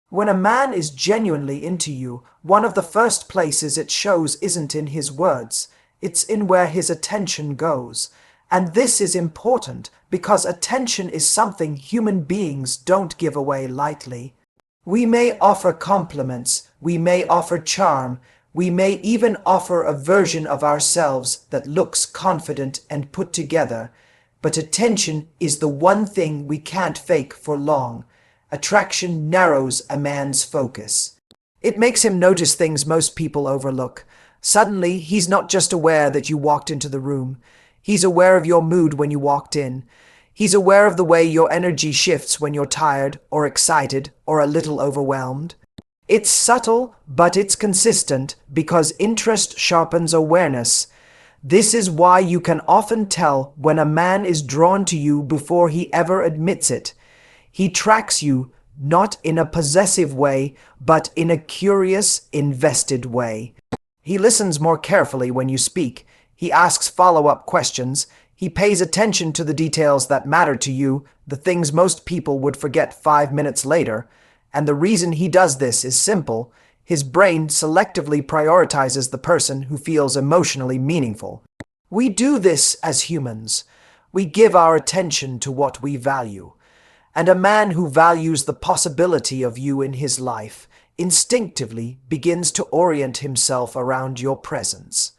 When a man is genuinely into you, one of the first places it shows isn't in his words, it's in where his attention goes. And this is important because attention is something human beings don't give away lightly. We may offer compliments, we may offer charm, we may even offer a version of ourselves that looks confident and put together, but attention is the one thing we can't fake for long. Attraction narrows a man's focus. It makes him notice things most people overlook. Suddenly, he's not just aware that you walked into the room. He's aware of your mood when you walked in. He's aware of the way your energy shifts when you're tired or excited or a little overwhelmed. It's subtle, but it's consistent because interest sharpens awareness. This is why you can often tell when a man is drawn to you before he ever admits it. He tracks you not in a possessive way, but in a curious, invested way. He listens more carefully when you speak. He asks follow-up questions. He pays attention to the details that matter to you, the things most people would forget 5 minutes later. And the reason he does this is simple. His brain selectively prioritizes the person who feels emotionally meaningful. We do this as humans. We give our attention to what we value. And a man who values the possibility of you in his life instinctively begins to orient himself around your presence.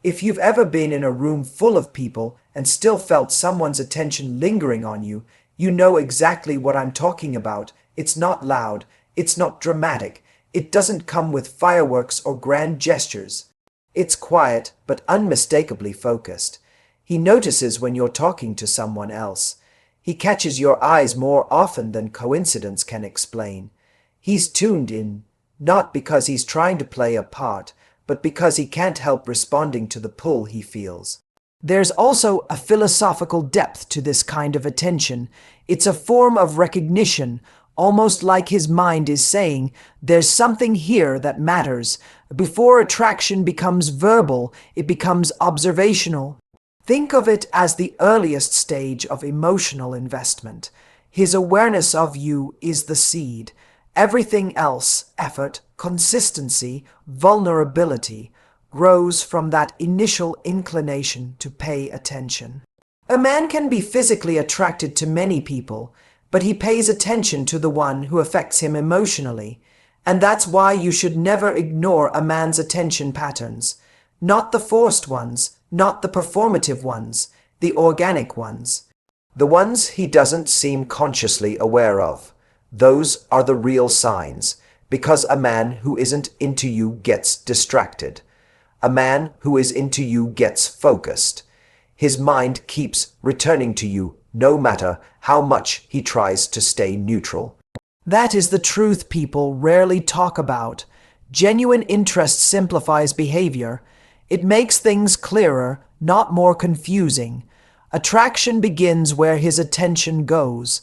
If you've ever been in a room full of people and still felt someone's attention lingering on you, you know exactly what I'm talking about. It's not loud, it's not dramatic, it doesn't come with fireworks or grand gestures. It's quiet but unmistakably focused. He notices when you're talking to someone else. He catches your eyes more often than coincidence can explain. He's tuned in, not because he's trying to play a part, but because he can't help responding to the pull he feels. There's also a philosophical depth to this kind of attention. It's a form of recognition, almost like his mind is saying, there's something here that matters. Before attraction becomes verbal, it becomes observational. Think of it as the earliest stage of emotional investment. His awareness of you is the seed. Everything else, effort, consistency, vulnerability, grows from that initial inclination to pay attention. A man can be physically attracted to many people, but he pays attention to the one who affects him emotionally. And that's why you should never ignore a man's attention patterns. Not the forced ones, not the performative ones, the organic ones. The ones he doesn't seem consciously aware of. Those are the real signs, because a man who isn't into you gets distracted. A man who is into you gets focused. His mind keeps returning to you no matter how much he tries to stay neutral. That is the truth people rarely talk about. Genuine interest simplifies behavior. It makes things clearer, not more confusing. Attraction begins where his attention goes.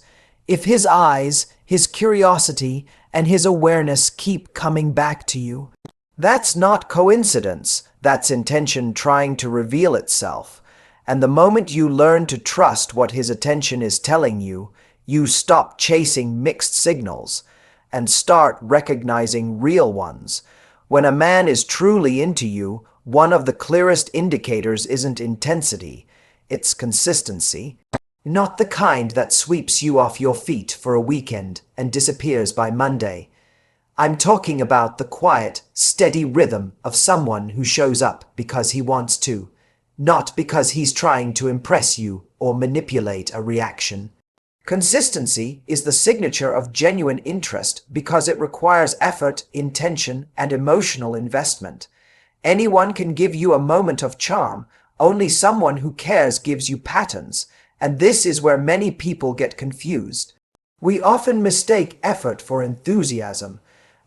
If his eyes, his curiosity, and his awareness keep coming back to you, that's not coincidence. That's intention trying to reveal itself. And the moment you learn to trust what his attention is telling you, you stop chasing mixed signals and start recognizing real ones. When a man is truly into you, one of the clearest indicators isn't intensity, it's consistency. Not the kind that sweeps you off your feet for a weekend and disappears by Monday. I'm talking about the quiet, steady rhythm of someone who shows up because he wants to, not because he's trying to impress you or manipulate a reaction. Consistency is the signature of genuine interest because it requires effort, intention, and emotional investment. Anyone can give you a moment of charm. Only someone who cares gives you patterns, and this is where many people get confused. We often mistake effort for enthusiasm.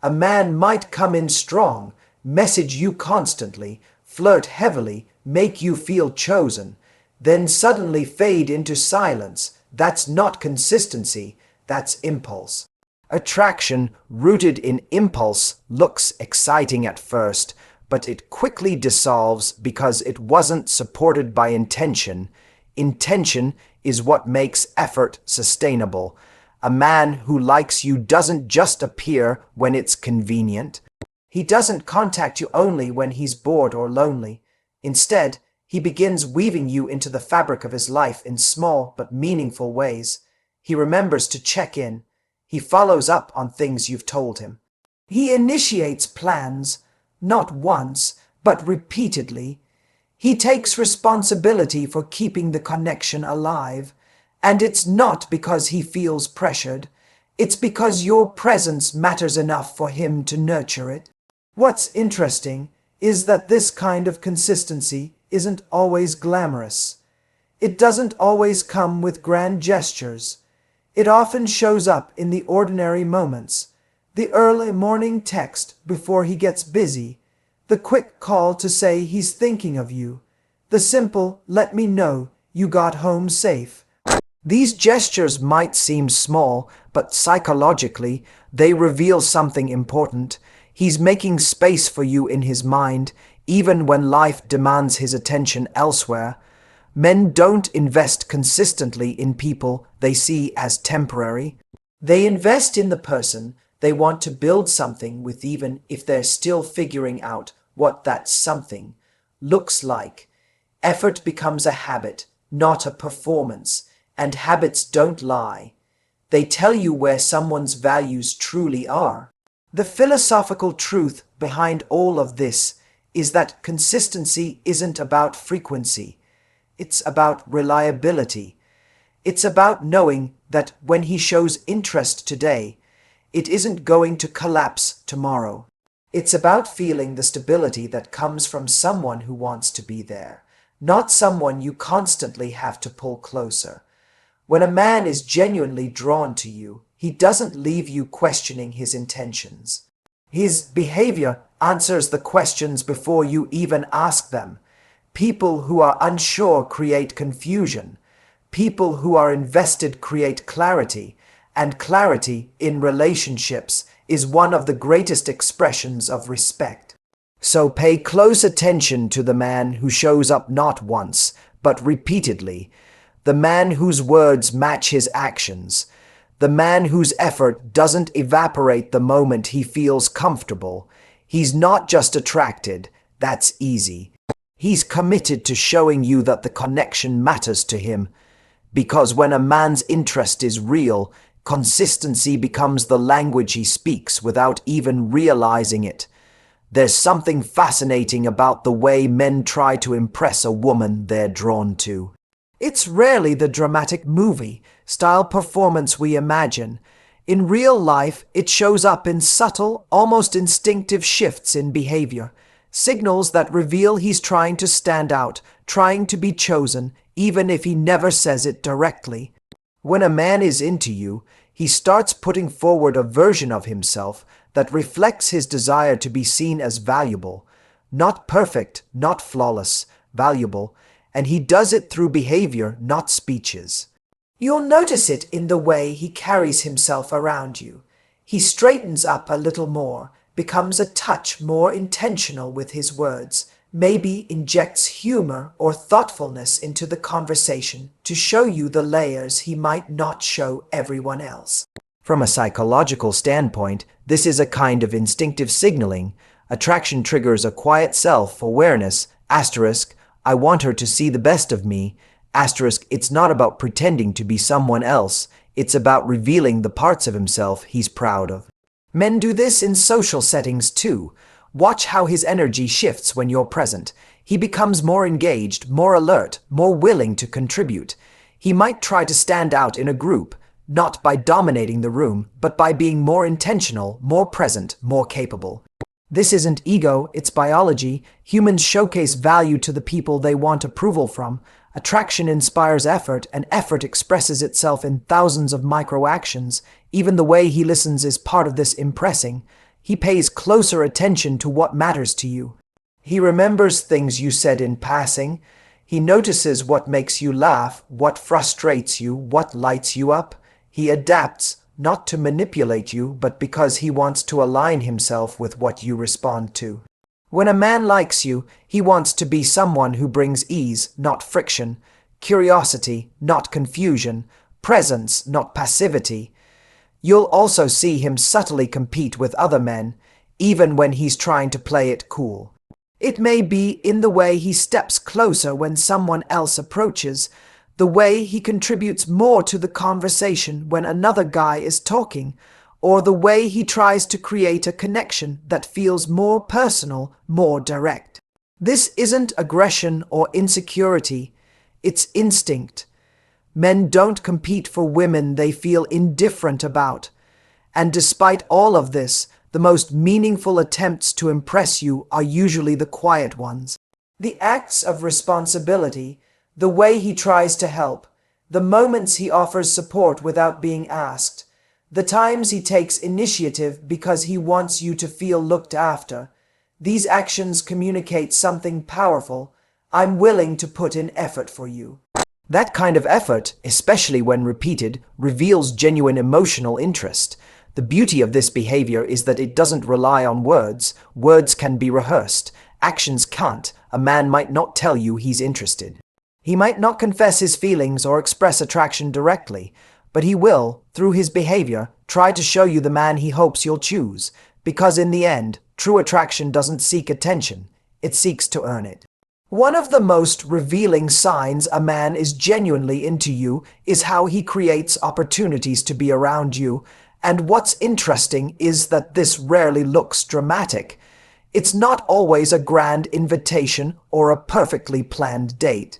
A man might come in strong, message you constantly, flirt heavily, make you feel chosen, then suddenly fade into silence. That's not consistency, that's impulse. Attraction rooted in impulse looks exciting at first, but it quickly dissolves because it wasn't supported by intention. Intention is what makes effort sustainable. A man who likes you doesn't just appear when it's convenient. He doesn't contact you only when he's bored or lonely. Instead, he begins weaving you into the fabric of his life in small but meaningful ways. He remembers to check in. He follows up on things you've told him. He initiates plans, not once, but repeatedly. He takes responsibility for keeping the connection alive. And it's not because he feels pressured. It's because your presence matters enough for him to nurture it. What's interesting is that this kind of consistency isn't always glamorous. It doesn't always come with grand gestures. It often shows up in the ordinary moments. The early morning text before he gets busy. The quick call to say he's thinking of you. The simple, let me know you got home safe. These gestures might seem small, but psychologically, they reveal something important. He's making space for you in his mind, even when life demands his attention elsewhere. Men don't invest consistently in people they see as temporary. They invest in the person they want to build something with, even if they're still figuring out what that something looks like. Effort becomes a habit, not a performance. And habits don't lie. They tell you where someone's values truly are. The philosophical truth behind all of this is that consistency isn't about frequency. It's about reliability. It's about knowing that when he shows interest today, it isn't going to collapse tomorrow. It's about feeling the stability that comes from someone who wants to be there, not someone you constantly have to pull closer. When a man is genuinely drawn to you, he doesn't leave you questioning his intentions. His behavior answers the questions before you even ask them. People who are unsure create confusion. People who are invested create clarity, and clarity in relationships is one of the greatest expressions of respect. So pay close attention to the man who shows up not once, but repeatedly. The man whose words match his actions. The man whose effort doesn't evaporate the moment he feels comfortable. He's not just attracted, that's easy. He's committed to showing you that the connection matters to him. Because when a man's interest is real, consistency becomes the language he speaks without even realizing it. There's something fascinating about the way men try to impress a woman they're drawn to. It's rarely the dramatic movie-style performance we imagine. In real life, it shows up in subtle, almost instinctive shifts in behavior, signals that reveal he's trying to stand out, trying to be chosen, even if he never says it directly. When a man is into you, he starts putting forward a version of himself that reflects his desire to be seen as valuable. Not perfect, not flawless, valuable. And he does it through behavior, not speeches. You'll notice it in the way he carries himself around you. He straightens up a little more, becomes a touch more intentional with his words, maybe injects humor or thoughtfulness into the conversation to show you the layers he might not show everyone else. From a psychological standpoint, this is a kind of instinctive signaling. Attraction triggers a quiet self-awareness, asterisk, I want her to see the best of me, asterisk, it's not about pretending to be someone else, it's about revealing the parts of himself he's proud of. Men do this in social settings too. Watch how his energy shifts when you're present. He becomes more engaged, more alert, more willing to contribute. He might try to stand out in a group, not by dominating the room, but by being more intentional, more present, more capable. This isn't ego, it's biology. Humans showcase value to the people they want approval from. Attraction inspires effort, and effort expresses itself in thousands of micro-actions. Even the way he listens is part of this impressing. He pays closer attention to what matters to you. He remembers things you said in passing. He notices what makes you laugh, what frustrates you, what lights you up. He adapts, not to manipulate you, but because he wants to align himself with what you respond to. When a man likes you, he wants to be someone who brings ease, not friction, curiosity, not confusion, presence, not passivity. You'll also see him subtly compete with other men, even when he's trying to play it cool. It may be in the way he steps closer when someone else approaches, the way he contributes more to the conversation when another guy is talking, or the way he tries to create a connection that feels more personal, more direct. This isn't aggression or insecurity, it's instinct. Men don't compete for women they feel indifferent about. And despite all of this, the most meaningful attempts to impress you are usually the quiet ones. The acts of responsibility, the way he tries to help, the moments he offers support without being asked, the times he takes initiative because he wants you to feel looked after. These actions communicate something powerful. I'm willing to put in effort for you. That kind of effort, especially when repeated, reveals genuine emotional interest. The beauty of this behavior is that it doesn't rely on words. Words can be rehearsed. Actions can't. A man might not tell you he's interested. He might not confess his feelings or express attraction directly, but he will, through his behavior, try to show you the man he hopes you'll choose, because in the end, true attraction doesn't seek attention, it seeks to earn it. One of the most revealing signs a man is genuinely into you is how he creates opportunities to be around you, and what's interesting is that this rarely looks dramatic. It's not always a grand invitation or a perfectly planned date.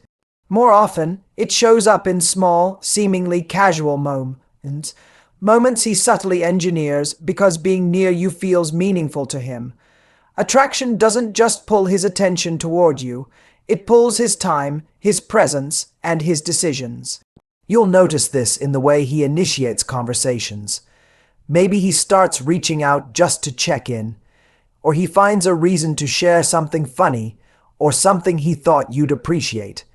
More often, it shows up in small, seemingly casual moments he subtly engineers because being near you feels meaningful to him. Attraction doesn't just pull his attention toward you, it pulls his time, his presence, and his decisions. You'll notice this in the way he initiates conversations. Maybe he starts reaching out just to check in, or he finds a reason to share something funny, or something he thought you'd appreciate.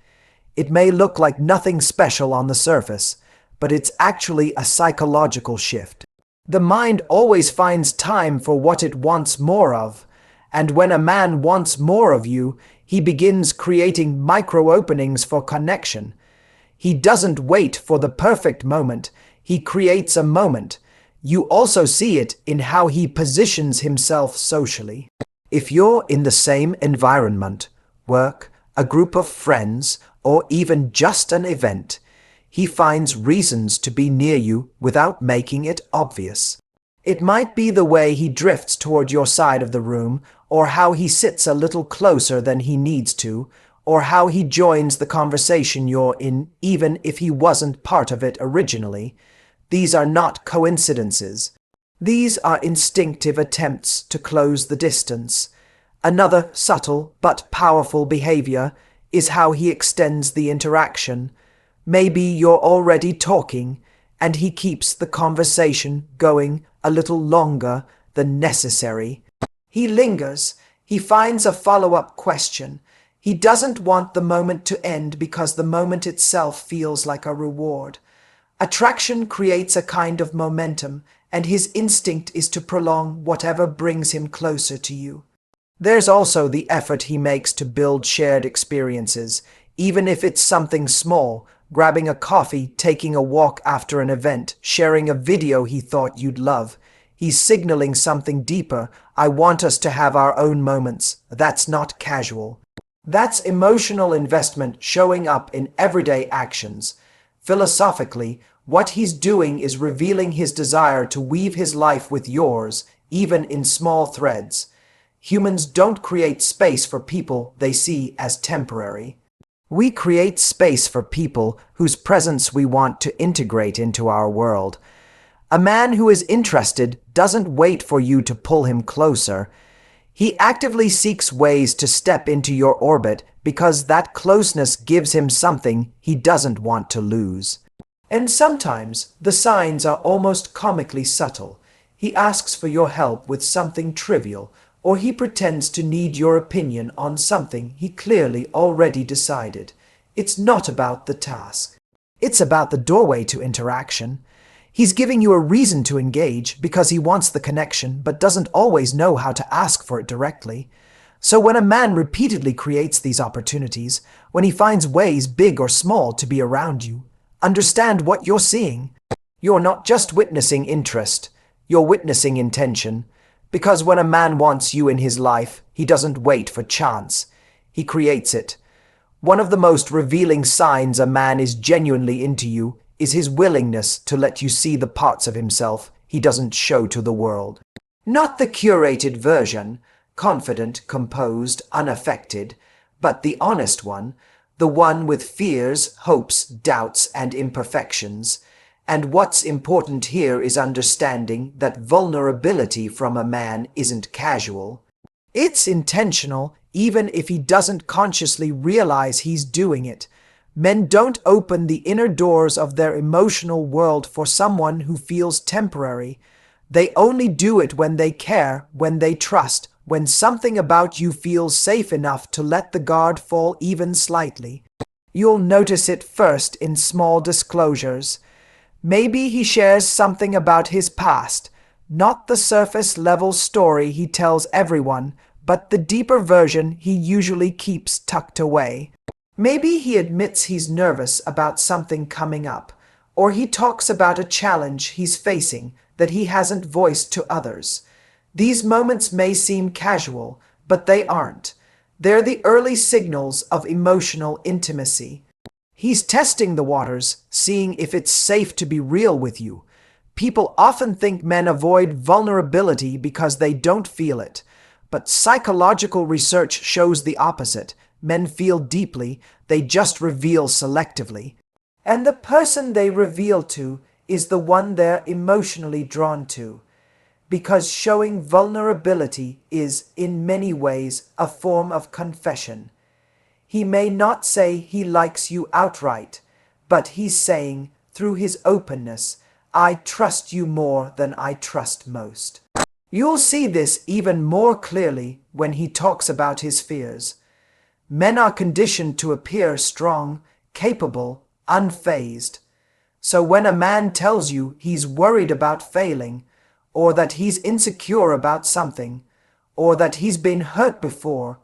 It may look like nothing special on the surface, but it's actually a psychological shift. The mind always finds time for what it wants more of, and when a man wants more of you, he begins creating micro-openings for connection. He doesn't wait for the perfect moment, he creates a moment. You also see it in how he positions himself socially. If you're in the same environment, work, a group of friends, or even just an event, he finds reasons to be near you without making it obvious. It might be the way he drifts toward your side of the room, or how he sits a little closer than he needs to, or how he joins the conversation you're in even if he wasn't part of it originally. These are not coincidences. These are instinctive attempts to close the distance. Another subtle but powerful behavior is how he extends the interaction. Maybe you're already talking, and he keeps the conversation going a little longer than necessary. He lingers. He finds a follow-up question. He doesn't want the moment to end because the moment itself feels like a reward. Attraction creates a kind of momentum, and his instinct is to prolong whatever brings him closer to you. There's also the effort he makes to build shared experiences, even if it's something small, grabbing a coffee, taking a walk after an event, sharing a video he thought you'd love. He's signaling something deeper. I want us to have our own moments. That's not casual. That's emotional investment showing up in everyday actions. Philosophically, what he's doing is revealing his desire to weave his life with yours, even in small threads. Humans don't create space for people they see as temporary. We create space for people whose presence we want to integrate into our world. A man who is interested doesn't wait for you to pull him closer. He actively seeks ways to step into your orbit because that closeness gives him something he doesn't want to lose. And sometimes the signs are almost comically subtle. He asks for your help with something trivial, or he pretends to need your opinion on something he clearly already decided. It's not about the task. It's about the doorway to interaction. He's giving you a reason to engage because he wants the connection but doesn't always know how to ask for it directly. So when a man repeatedly creates these opportunities, when he finds ways, big or small, to be around you, understand what you're seeing. You're not just witnessing interest, you're witnessing intention. Because when a man wants you in his life, he doesn't wait for chance. He creates it. One of the most revealing signs a man is genuinely into you is his willingness to let you see the parts of himself he doesn't show to the world. Not the curated version, confident, composed, unaffected, but the honest one, the one with fears, hopes, doubts, and imperfections. And what's important here is understanding that vulnerability from a man isn't casual. It's intentional, even if he doesn't consciously realize he's doing it. Men don't open the inner doors of their emotional world for someone who feels temporary. They only do it when they care, when they trust, when something about you feels safe enough to let the guard fall even slightly. You'll notice it first in small disclosures. Maybe he shares something about his past, not the surface-level story he tells everyone, but the deeper version he usually keeps tucked away. Maybe he admits he's nervous about something coming up, or he talks about a challenge he's facing that he hasn't voiced to others. These moments may seem casual, but they aren't. They're the early signals of emotional intimacy. He's testing the waters, seeing if it's safe to be real with you. People often think men avoid vulnerability because they don't feel it. But psychological research shows the opposite. Men feel deeply, they just reveal selectively. And the person they reveal to is the one they're emotionally drawn to. Because showing vulnerability is, in many ways, a form of confession. He may not say he likes you outright, but he's saying, through his openness, I trust you more than I trust most. You'll see this even more clearly when he talks about his fears. Men are conditioned to appear strong, capable, unfazed. So when a man tells you he's worried about failing, or that he's insecure about something, or that he's been hurt before,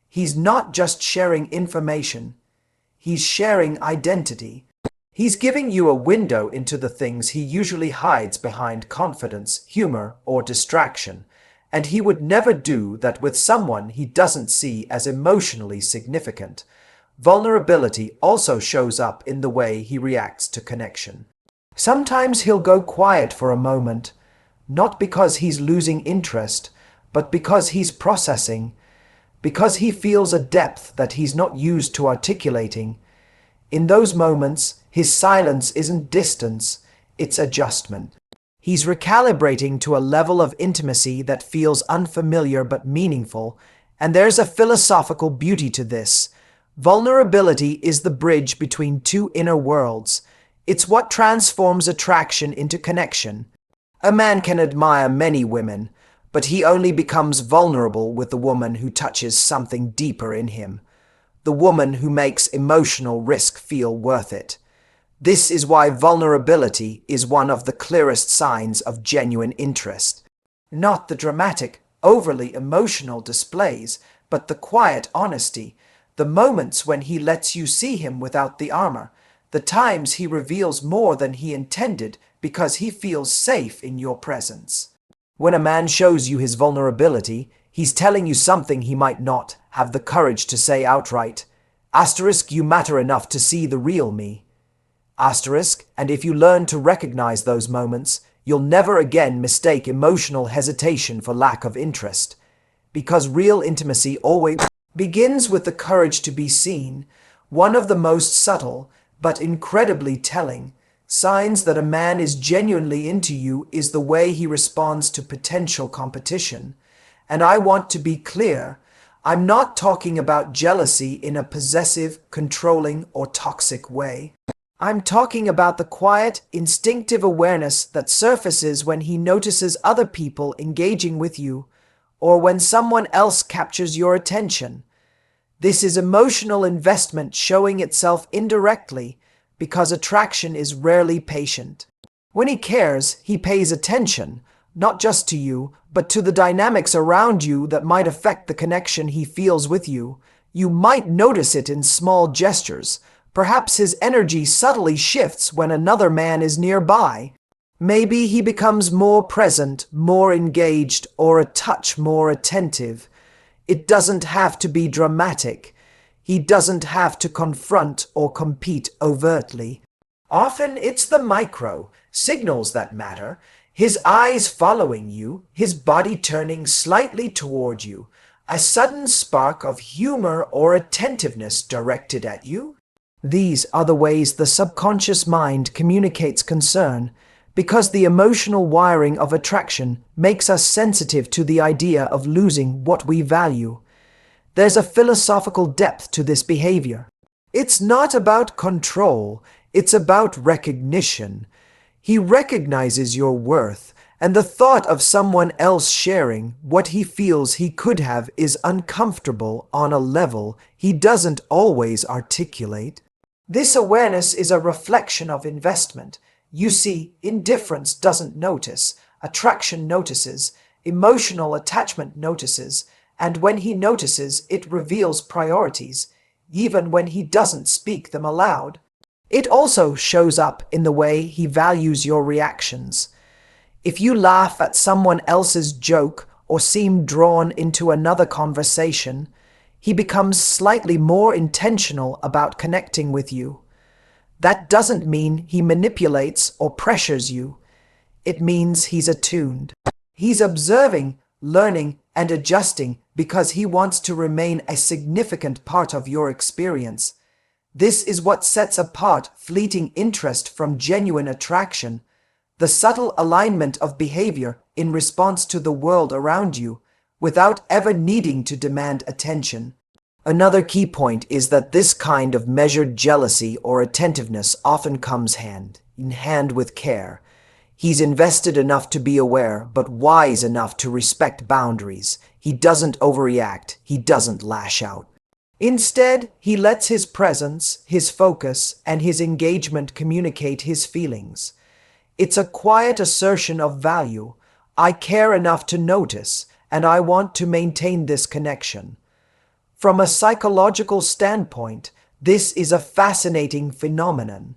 he's not just sharing information, he's sharing identity. He's giving you a window into the things he usually hides behind confidence, humor, or distraction, and he would never do that with someone he doesn't see as emotionally significant. Vulnerability also shows up in the way he reacts to connection. Sometimes he'll go quiet for a moment, not because he's losing interest, but because he's processing, because he feels a depth that he's not used to articulating. In those moments, his silence isn't distance, it's adjustment. He's recalibrating to a level of intimacy that feels unfamiliar but meaningful, and there's a philosophical beauty to this. Vulnerability is the bridge between two inner worlds. It's what transforms attraction into connection. A man can admire many women, but he only becomes vulnerable with the woman who touches something deeper in him. The woman who makes emotional risk feel worth it. This is why vulnerability is one of the clearest signs of genuine interest. Not the dramatic, overly emotional displays, but the quiet honesty, the moments when he lets you see him without the armor, the times he reveals more than he intended because he feels safe in your presence. When a man shows you his vulnerability, he's telling you something he might not have the courage to say outright. Asterisk, you matter enough to see the real me. Asterisk, and if you learn to recognize those moments, you'll never again mistake emotional hesitation for lack of interest. Because real intimacy always begins with the courage to be seen, one of the most subtle, but incredibly telling, signs that a man is genuinely into you is the way he responds to potential competition. And I want to be clear, I'm not talking about jealousy in a possessive, controlling, or toxic way. I'm talking about the quiet, instinctive awareness that surfaces when he notices other people engaging with you, or when someone else captures your attention. This is emotional investment showing itself indirectly, because attraction is rarely patient. When he cares, he pays attention, not just to you, but to the dynamics around you that might affect the connection he feels with you. You might notice it in small gestures. Perhaps his energy subtly shifts when another man is nearby. Maybe he becomes more present, more engaged, or a touch more attentive. It doesn't have to be dramatic. He doesn't have to confront or compete overtly. Often it's the micro signals that matter. His eyes following you, his body turning slightly toward you, a sudden spark of humor or attentiveness directed at you. These are the ways the subconscious mind communicates concern, because the emotional wiring of attraction makes us sensitive to the idea of losing what we value. There's a philosophical depth to this behavior. It's not about control, it's about recognition. He recognizes your worth, and the thought of someone else sharing what he feels he could have is uncomfortable on a level he doesn't always articulate. This awareness is a reflection of investment. You see, indifference doesn't notice, attraction notices, emotional attachment notices, and when he notices, it reveals priorities, even when he doesn't speak them aloud. It also shows up in the way he values your reactions. If you laugh at someone else's joke or seem drawn into another conversation, he becomes slightly more intentional about connecting with you. That doesn't mean he manipulates or pressures you. It means he's attuned. He's observing, learning, and adjusting because he wants to remain a significant part of your experience. This is what sets apart fleeting interest from genuine attraction, the subtle alignment of behavior in response to the world around you, without ever needing to demand attention. Another key point is that this kind of measured jealousy or attentiveness often comes hand in hand with care. He's invested enough to be aware, but wise enough to respect boundaries. He doesn't overreact. He doesn't lash out. Instead, he lets his presence, his focus, and his engagement communicate his feelings. It's a quiet assertion of value. I care enough to notice, and I want to maintain this connection. From a psychological standpoint, this is a fascinating phenomenon.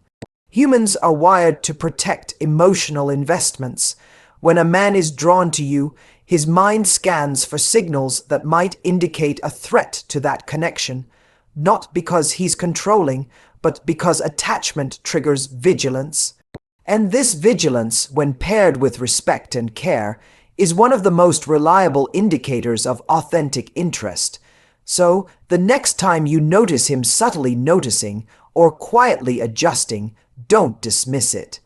Humans are wired to protect emotional investments. When a man is drawn to you, his mind scans for signals that might indicate a threat to that connection, not because he's controlling, but because attachment triggers vigilance. And this vigilance, when paired with respect and care, is one of the most reliable indicators of authentic interest. So, the next time you notice him subtly noticing or quietly adjusting, don't dismiss it.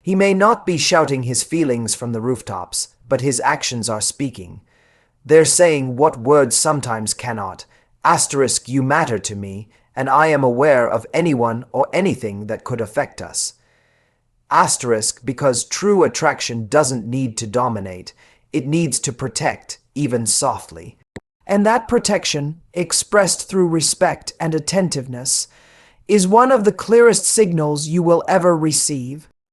He may not be shouting his feelings from the rooftops, but his actions are speaking. They're saying what words sometimes cannot. Asterisk, you matter to me, and I am aware of anyone or anything that could affect us. Asterisk, because true attraction doesn't need to dominate. It needs to protect, even softly. And that protection, expressed through respect and attentiveness, is one of the clearest signals you will ever receive.